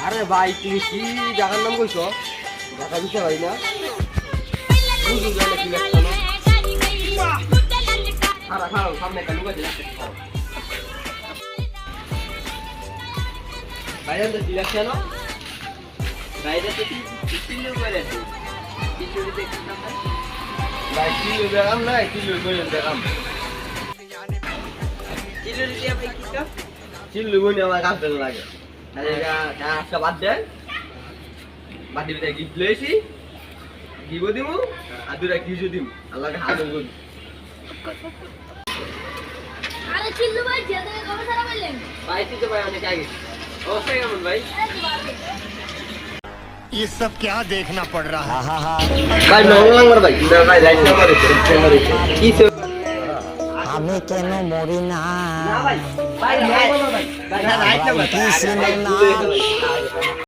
আরে ভাই তুমি কি জায়গার নাম কইছো? ঢাকা দিতে পারি না বুঝুন জানে কি লাগতো না খারা খাও সামনে একটা লুকা দিলা বাইরে তো দিলা কেন বাইরে তো কিলো করে আছে কিলো দিতে কি নাম ভাই কিলো দেখাম না কিলো করে দেখাম কিলো দিতে আপনি কি কাজ চিল্লু বনি আমার কাছে লাগে আরে আজকে বাদ দেন বাদি বিটা গিফট লইছি দিব দিমু আর দুটা কিছু দিম আল্লাহকে হাত ধরে আরে চিল্লু ভাই যেতে কবে সারা বললেন ভাই তুই তো ভাই অনেক আগে অবস্থা কেমন ভাই ये सब क्या देखना पड़ रहा है ভাই নরমাল আমার ভাই না ভাই রাইট নাম্বার কি আমি কেন মরি না না ভাই ভাই ভাই রাইট নাম্বার